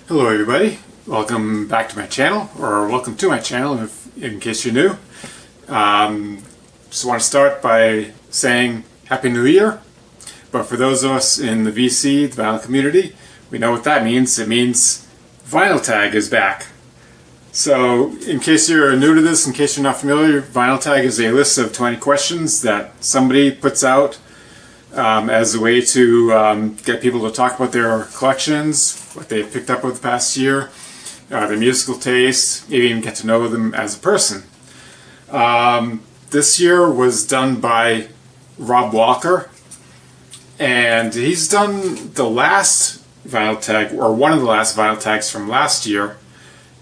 Hello everybody, welcome back to my channel, or welcome to my channel in case you're new. Just want to start by saying Happy New Year, but for those of us in the VC, the vinyl community, we know what that means. It means VinylTag is back. So in case you're new to this, in case you're not familiar, VinylTag is a list of 20 questions that somebody puts out as a way to get people to talk about their collections, what they've picked up over the past year, their musical taste, maybe even get to know them as a person. This year was done by Rob Walker, and he's done the last VinylTag, or one of the last VinylTags from last year.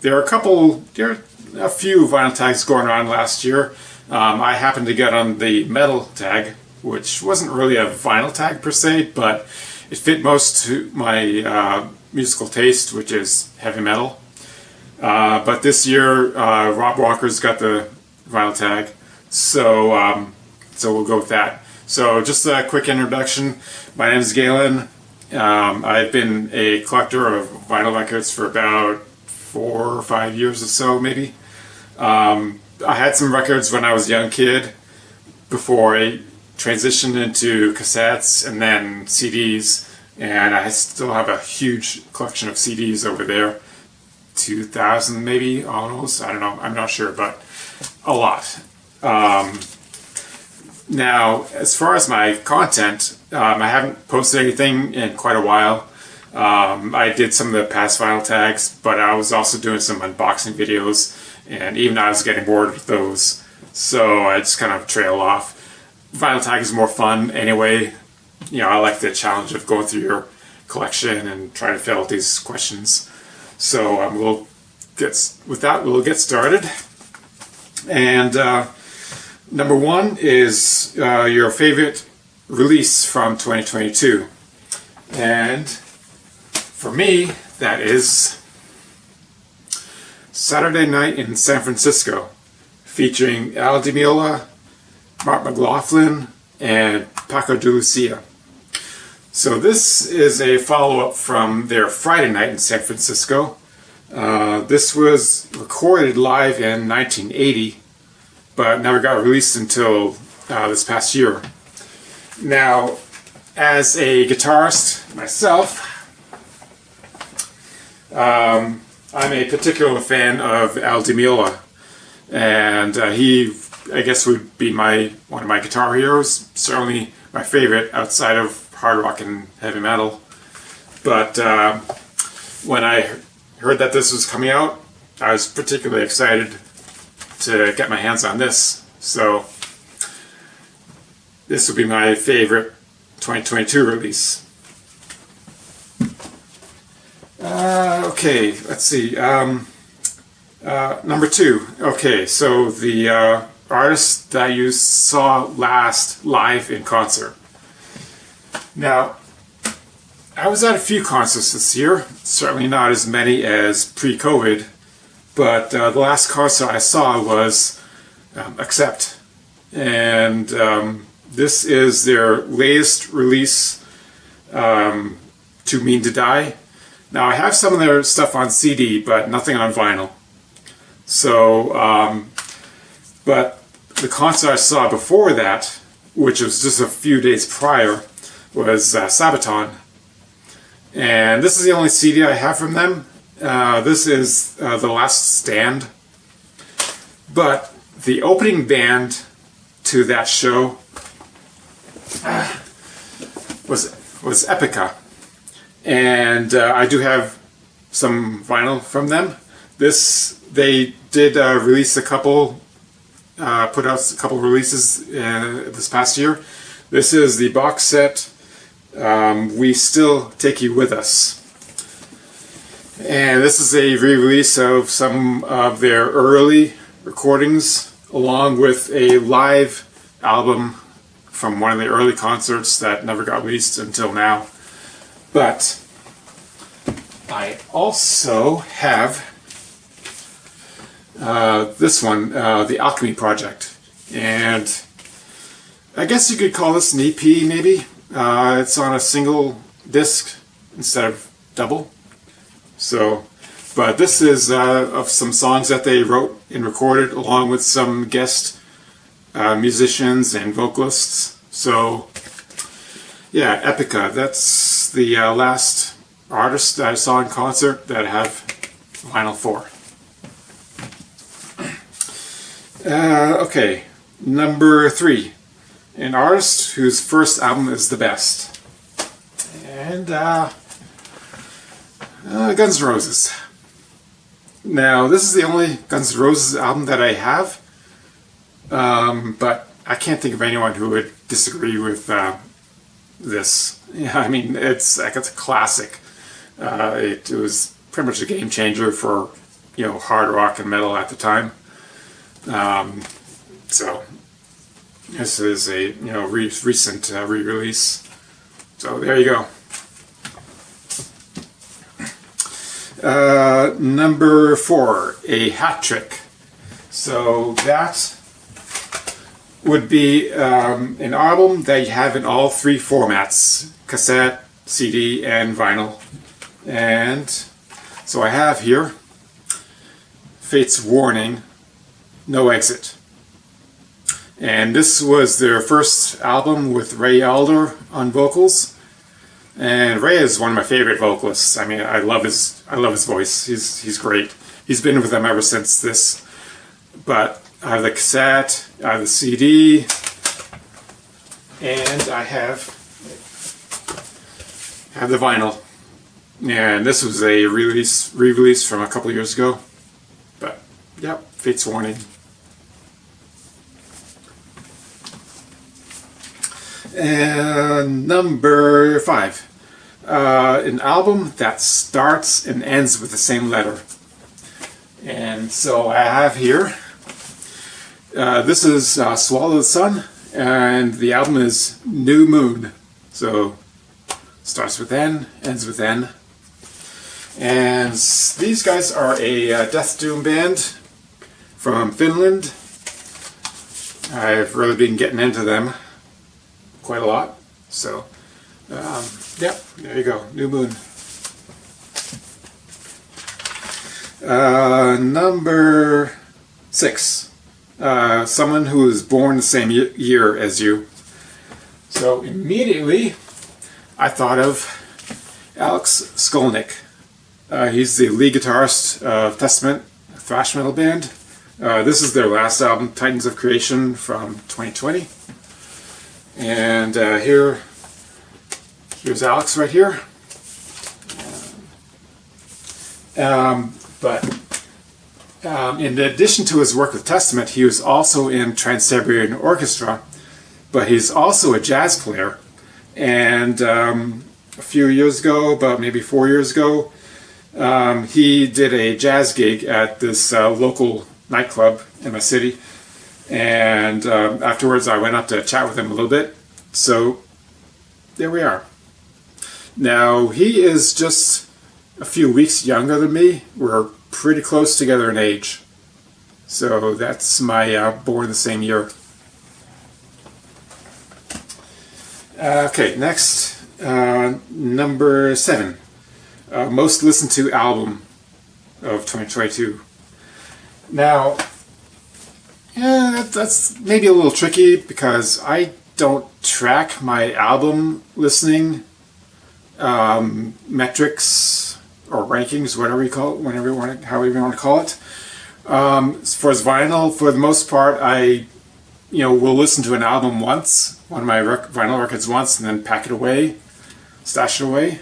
There are a few VinylTags going on last year. I happened to get on the metal tag, which wasn't really a vinyl tag per se, but it fit most to my musical taste, which is heavy metal. But this year, Rob Walker's got the vinyl tag, so we'll go with that. So just a quick introduction. My name is Galen. I've been a collector of vinyl records for about 4 or 5 years or so, maybe. I had some records when I was a young kid before I transitioned into cassettes and then CDs, and I still have a huge collection of CDs over there. 2,000 maybe, almost, I don't know, I'm not sure, but a lot. Now, as far as my content, I haven't posted anything in quite a while. I did some of the past vinyl tags, but I was also doing some unboxing videos, and even I was getting bored with those, so I just kind of trailed off. Vinyl tag is more fun anyway. You know, I like the challenge of going through your collection and trying to fill out these questions. So we'll get started. And number one is your favorite release from 2022. And for me, that is Saturday Night in San Francisco, featuring Al Di Meola, Mark McLaughlin, and Paco de Lucia. So this is a follow-up from their Friday Night in San Francisco. This was recorded live in 1980, but never got released until this past year. Now, as a guitarist myself, I'm a particular fan of Al Di Meola, and he, I guess, would be one of my guitar heroes. Certainly my favorite outside of hard rock and heavy metal. But when I heard that this was coming out, I was particularly excited to get my hands on this. So this would be my favorite 2022 release. Okay, let's see. Number two. Okay, so the artist that you saw last live in concert. Now, I was at a few concerts this year, certainly not as many as pre-COVID, but the last concert I saw was Accept, and this is their latest release, Too Mean to Die. Now, I have some of their stuff on CD, but nothing on vinyl. So, but the concert I saw before that, which was just a few days prior, was Sabaton. And this is the only CD I have from them. This is The Last Stand. But the opening band to that show was Epica. And I do have some vinyl from them. They did release put out a couple releases this past year. This is the box set, We Still Take You With Us. And this is a re-release of some of their early recordings, along with a live album from one of the early concerts that never got released until now. But I also have this one, The Alchemy Project, and I guess you could call this an EP maybe. It's on a single disc instead of double. So, but this is of some songs that they wrote and recorded along with some guest musicians and vocalists. So, yeah, Epica. That's the last artist that I saw in concert that I have vinyl for. Okay, number 3. An artist whose first album is the best. And Guns N' Roses. Now, this is the only Guns N' Roses album that I have, but I can't think of anyone who would disagree with this. Yeah, I mean, it's like it's a classic. It was pretty much a game changer for hard rock and metal at the time. So this is a recent re-release. So there you go. Number 4, a hat trick. So that would be an album that you have in all 3 formats: cassette, CD, and vinyl. And so I have here Fate's Warning, No Exit. And this was their first album with Ray Alder on vocals. And Ray is one of my favorite vocalists. I mean, I love his voice. He's great. He's been with them ever since this. But I have the cassette, I have the CD, and I have the vinyl. And this was a re-release from a couple years ago. But yep, Fate's Warning. And number 5. An album that starts and ends with the same letter. And so I have here, this is Swallow the Sun, and the album is New Moon. So starts with N, ends with N. And these guys are a death doom band from Finland. I've really been getting into them quite a lot. So, yep, there you go, New Moon. Number 6. Someone who was born the same year as you. So immediately I thought of Alex Skolnick. He's the lead guitarist of Testament, a thrash metal band. This is their last album, Titans of Creation, from 2020. And here's Alex right here. In addition to his work with Testament, he was also in Trans-Siberian Orchestra, but he's also a jazz player. And a few years ago, about maybe 4 years ago, he did a jazz gig at this local nightclub in my city. And afterwards I went up to chat with him a little bit. So there we are. Now he is just a few weeks younger than me. We're pretty close together in age. So that's my born the same year. Okay, next, number 7. Most listened to album of 2022. Now, yeah, that's maybe a little tricky because I don't track my album listening metrics or rankings, whatever you call it, however you want to call it. As far as vinyl, for the most part, I will listen to an album once, one of my vinyl records once, and then pack it away, stash it away.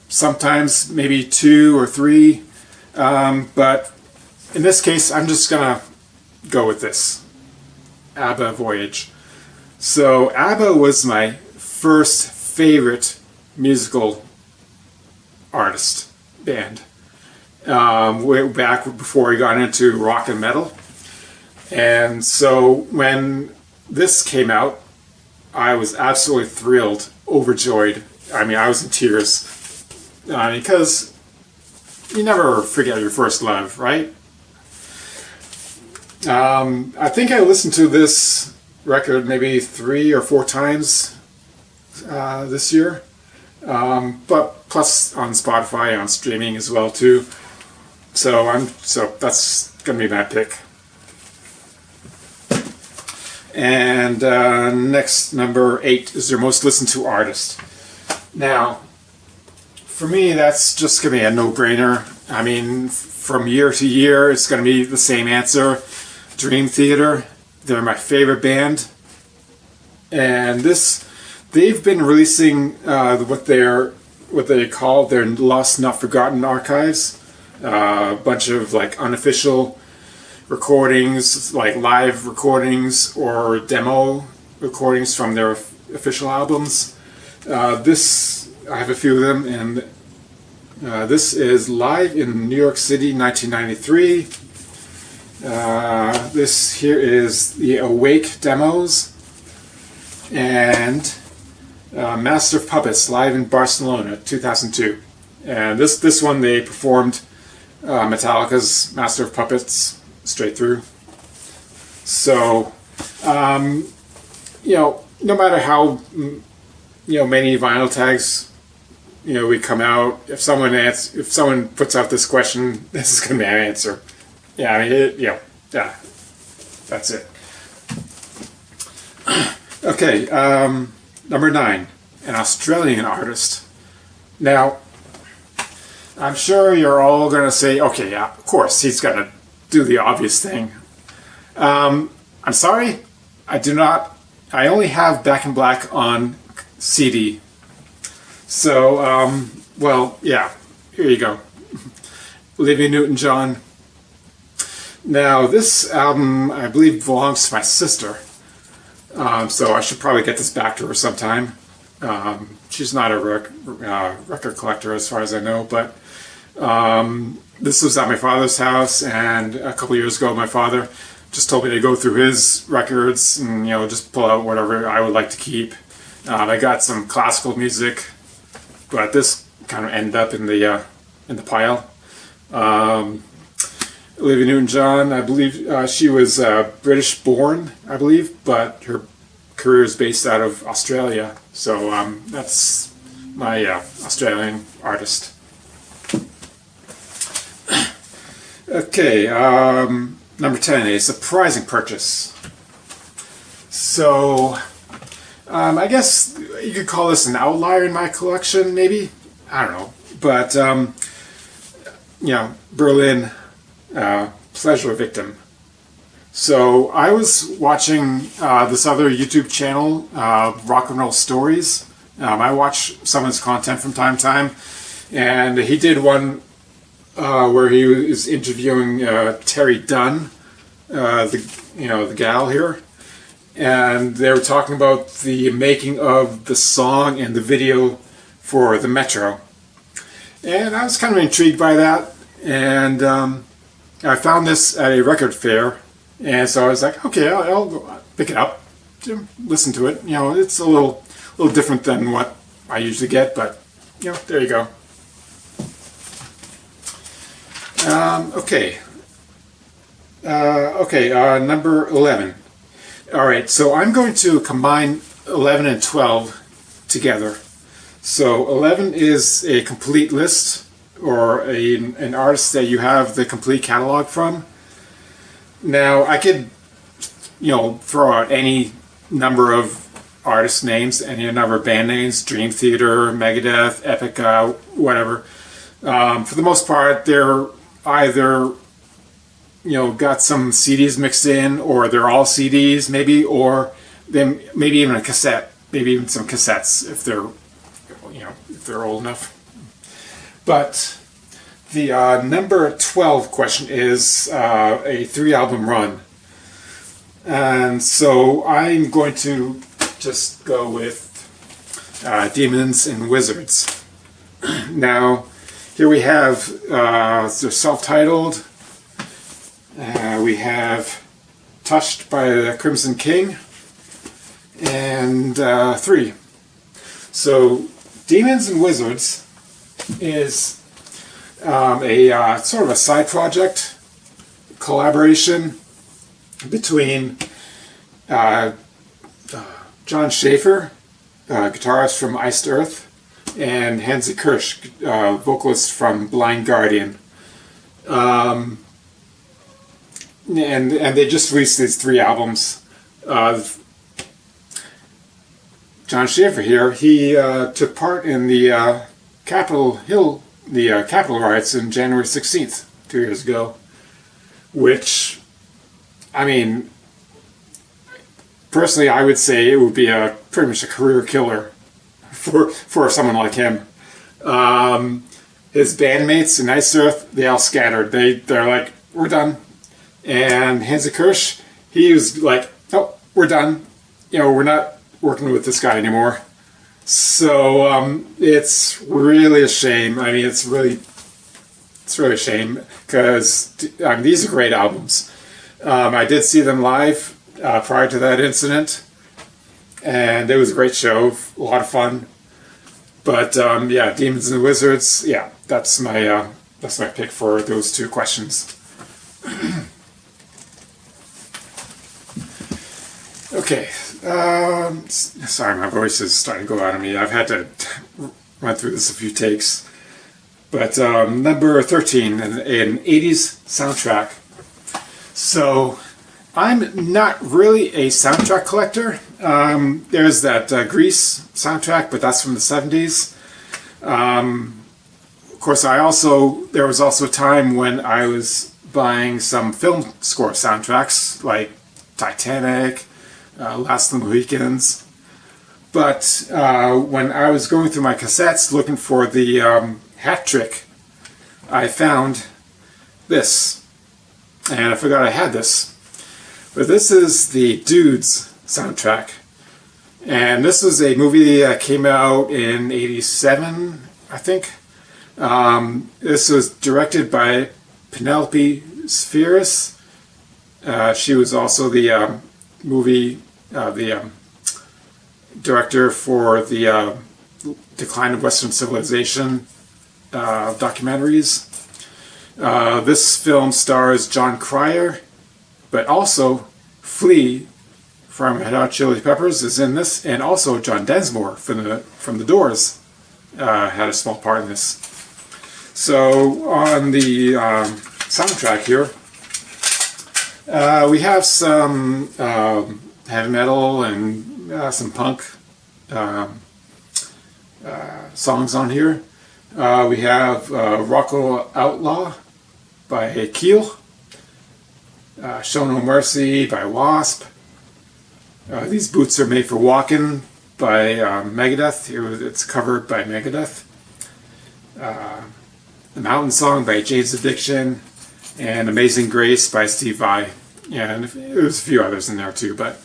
Sometimes maybe 2 or 3, but in this case, I'm just gonna go with this. ABBA Voyage. So ABBA was my first favorite musical artist band. Way back before I got into rock and metal. And so when this came out, I was absolutely thrilled, overjoyed. I mean, I was in tears. Because you never forget your first love, right? I think I listened to this record maybe 3 or 4 times this year. But plus on Spotify, on streaming as well too. So that's gonna be my pick. And next, number 8 is their most listened to artist. Now, for me, that's just gonna be a no-brainer. I mean, from year to year, it's gonna be the same answer. Dream Theater. They're my favorite band, and they've been releasing what they call their Lost Not Forgotten archives. A bunch of like unofficial recordings, like live recordings or demo recordings from their official albums. I have a few of them, and this is live in New York City, 1993. This here is the Awake demos, and Master of Puppets live in Barcelona, 2002. And this one they performed Metallica's Master of Puppets straight through. So, no matter how many vinyl tags we come out, if someone puts out this question, this is going to be my answer. Yeah, I mean, yeah, that's it. Okay, number 9, an Australian artist. Now, I'm sure you're all going to say, okay, yeah, of course, he's going to do the obvious thing. I'm sorry, I do not. I only have Back in Black on CD. So, well, yeah, here you go. Olivia Newton-John. Now, this album, I believe, belongs to my sister. So I should probably get this back to her sometime. She's not a record collector as far as I know, but this was at my father's house, and a couple years ago my father just told me to go through his records and just pull out whatever I would like to keep. I got some classical music, but this kind of ended up in the pile. Olivia Newton-John, I believe she was British born, I believe, but her career is based out of Australia. So that's my Australian artist. Okay, number 10, a surprising purchase. So I guess you could call this an outlier in my collection, maybe. I don't know, but Berlin. Pleasure Victim. So I was watching this other YouTube channel, Rock and Roll Stories. I watch some of his content from time to time, and he did one where he was interviewing Terry Dunn, the gal here, and they were talking about the making of the song and the video for the Metro, and I was kind of intrigued by that, and I found this at a record fair, and so I was like, okay, I'll pick it up, listen to it. It's a little different than what I usually get, but there you go. Okay, number 11. All right, so I'm going to combine 11 and 12 together. So 11 is a complete list, or an artist that you have the complete catalog from. Now, I could, throw out any number of artist names, any number of band names, Dream Theater, Megadeth, Epica, whatever. For the most part, they're either, got some CDs mixed in, or they're all CDs, maybe, or then maybe even a cassette, maybe even some cassettes if they're old enough. But the number 12 question is a 3-album run. And so I'm going to just go with Demons and Wizards. Now, here we have the self-titled. We have Touched by the Crimson King. And 3. So, Demons and Wizards is a sort of a side project collaboration between John Schaefer, guitarist from Iced Earth, and Hansi Kirsch, vocalist from Blind Guardian. And they just released these 3 albums. John Schaefer here, he took part in the Capitol Hill, the Capitol riots in January 16th, 2 years ago, which, I mean, personally, I would say it would be pretty much a career killer for someone like him. His bandmates in Ice Earth, they all scattered. They're like, we're done. And Hansi Kirsch, he was like, oh, we're done. We're not working with this guy anymore. So it's really a shame. I mean, it's really a shame because these are great albums. I did see them live prior to that incident, and it was a great show, a lot of fun. But yeah, Demons and Wizards, yeah, that's my pick for those 2 questions. Okay, sorry, my voice is starting to go out of me. I've had to run through this a few takes. But number 13, an 80s soundtrack. So, I'm not really a soundtrack collector. There's that Grease soundtrack, but that's from the 70s. Of course, there was also a time when I was buying some film score soundtracks, like Titanic, Last of the Mohicans. But when I was going through my cassettes looking for the hat trick, I found this. And I forgot I had this. But this is the Dudes soundtrack. And this was a movie that came out in '87, I think. This was directed by Penelope Spheris. She was also the director for the Decline of Western Civilization documentaries. This film stars John Cryer, but also Flea from Red Hot Chili Peppers is in this, and also John Densmore from the Doors had a small part in this. So on the soundtrack here, we have some heavy metal and some punk songs on here. We have Rocco Outlaw by Keel, Show No Mercy by Wasp. These Boots Are Made for Walking by Megadeth. It's covered by Megadeth. The Mountain Song by Jane's Addiction, and Amazing Grace by Steve Vai. Yeah, and there's a few others in there too, but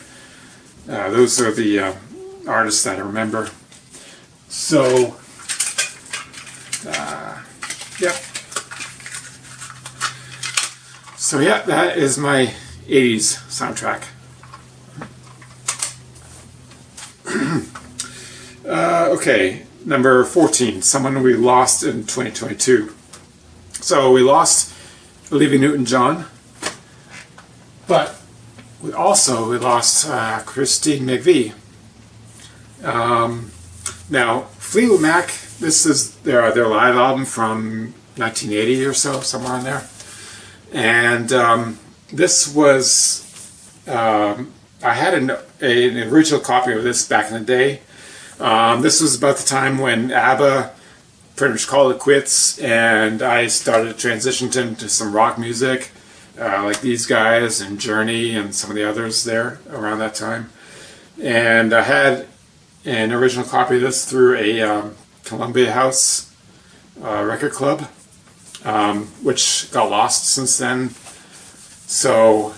those are the artists that I remember. So, yep. So yeah, that is my 80s soundtrack. Okay, number 14, someone we lost in 2022. So we lost Olivia Newton-John, but we lost Christine McVie. Now, Fleetwood Mac, this is their live album from 1980 or so, somewhere on there. And this was, I had an original copy of this back in the day. This was about the time when ABBA pretty much called it quits, and I started to transition into some rock music, like these guys and Journey and some of the others there around that time. And I had an original copy of this through a Columbia House record club, which got lost since then. So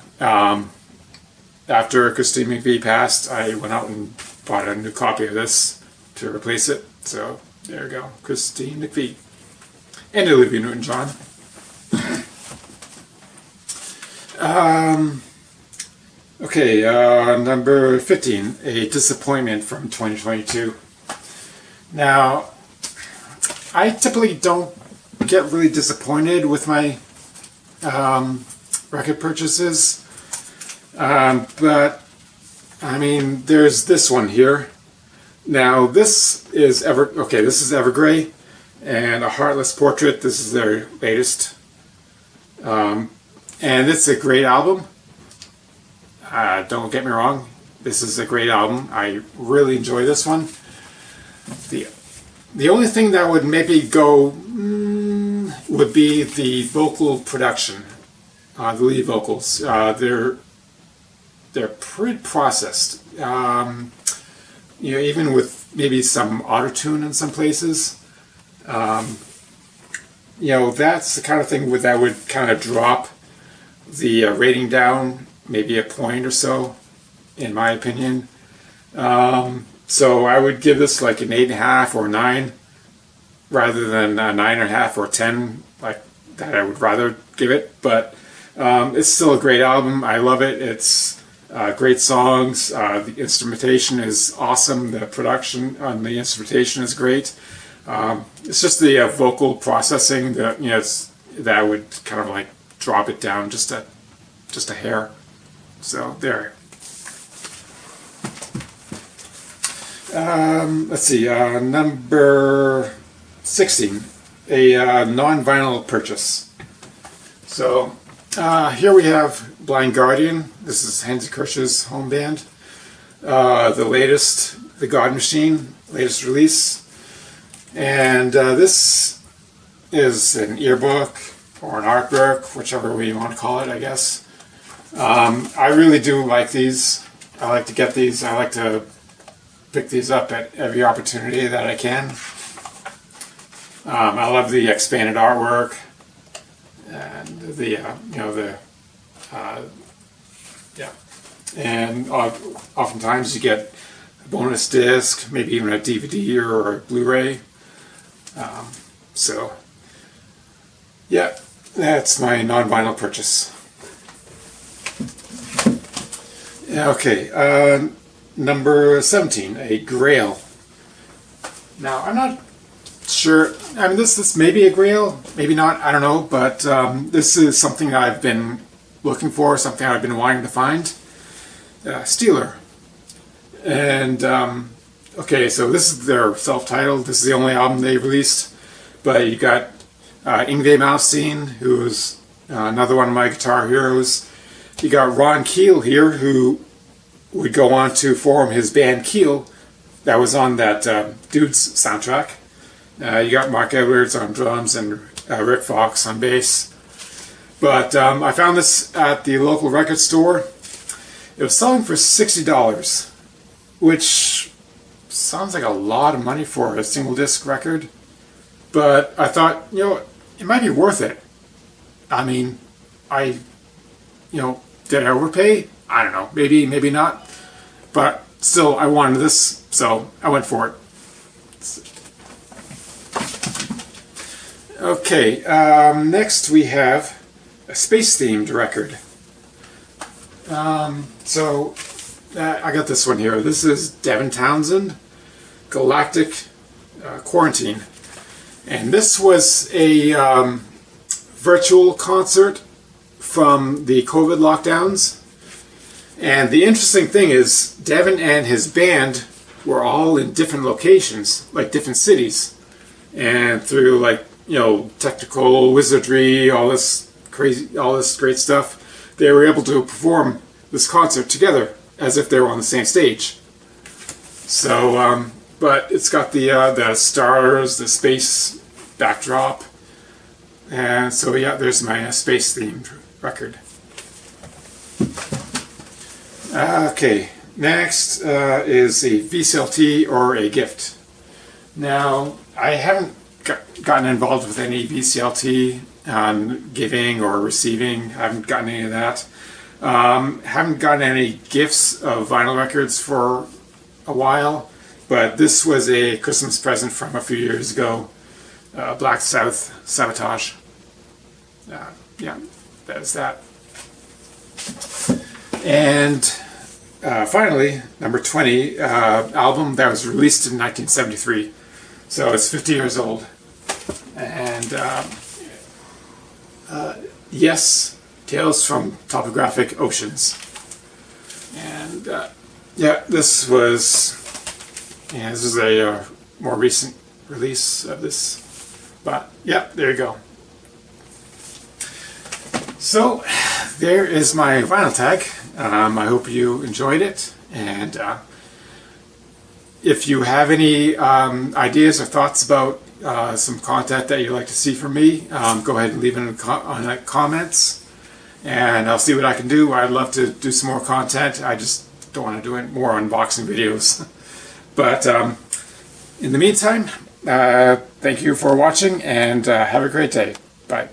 after Christine McVie passed, I went out and bought a new copy of this to replace it. So there we go, Christine McVie and Olivia Newton-John. Okay, number 15, a disappointment from 2022. Now, I typically don't get really disappointed with my record purchases, but I mean, there's this one here. Now this is this is Evergrey, and A Heartless Portrait. This is their latest, and it's a great album. Don't get me wrong, this is a great album. I really enjoy this one. The only thing that would maybe go would be the vocal production, the lead vocals. They're pretty processed. Even with maybe some auto-tune in some places. That's the kind of thing that would kind of drop the rating down maybe a point or so, in my opinion. So I would give this like an 8.5 or 9, rather than a 9.5 or 10, like that I would rather give it. But it's still a great album. I love it. It's great songs. The instrumentation is awesome. The production on the instrumentation is great. It's just the vocal processing that that would kind of like drop it down just a hair. So there. Let's see. Number 16, a non-vinyl purchase. So here we have Blind Guardian. This is Hansi Kirsch's home band. The latest, The God Machine, latest release. And this is an earbook or an art book, whichever way you want to call it, I guess. I really do like these. I like to get these. I like to pick these up at every opportunity that I can. I love the expanded artwork and and oftentimes you get a bonus disc, maybe even a DVD or a Blu-ray. So yeah, that's my non-vinyl purchase. Okay, number 17, a Grail. Now I'm not sure. I mean, this may be a Grail, maybe not. I don't know, but this is something I've been looking for, something I've been wanting to find. Steeler, and okay, so this is their self-titled. This is the only album they released, but you got Yngwie Malmsteen, who's another one of my guitar heroes. You got Ron Keel here, who would go on to form his band Keel, that was on that Dudes soundtrack. You got Mark Edwards on drums and Rick Fox on bass. But I found this at the local record store. It was selling for $60, which sounds like a lot of money for a single disc record. But I thought, it might be worth it. I mean, did I overpay? I don't know. Maybe, maybe not. But still, I wanted this, so I went for it. Okay, next we have a space-themed record. So I got this one here. This is Devin Townsend, Galactic Quarantine. And this was a virtual concert from the COVID lockdowns. And the interesting thing is, Devin and his band were all in different locations, like different cities. And through technical wizardry, all this great stuff, they were able to perform this concert together as if they were on the same stage. So, but it's got the stars, the space backdrop, and so yeah, there's my space-themed record. Okay, next is a VCLT or a gift. Now, I haven't gotten involved with any VCLT giving or receiving. I haven't gotten any of that. Haven't gotten any gifts of vinyl records for a while, but this was a Christmas present from a few years ago. Black Sabbath Sabotage. Yeah, that's that. And finally, number 20, album that was released in 1973. So it's 50 years old. And yes, Tales from Topographic Oceans. And yeah, this was And this is a more recent release of this. But yeah, there you go. So there is my vinyl tag. I hope you enjoyed it, and if you have any ideas or thoughts about some content that you'd like to see from me, go ahead and leave it in the comments, and I'll see what I can do. I'd love to do some more content. I just don't want to do more unboxing videos. But in the meantime, thank you for watching, and have a great day. Bye.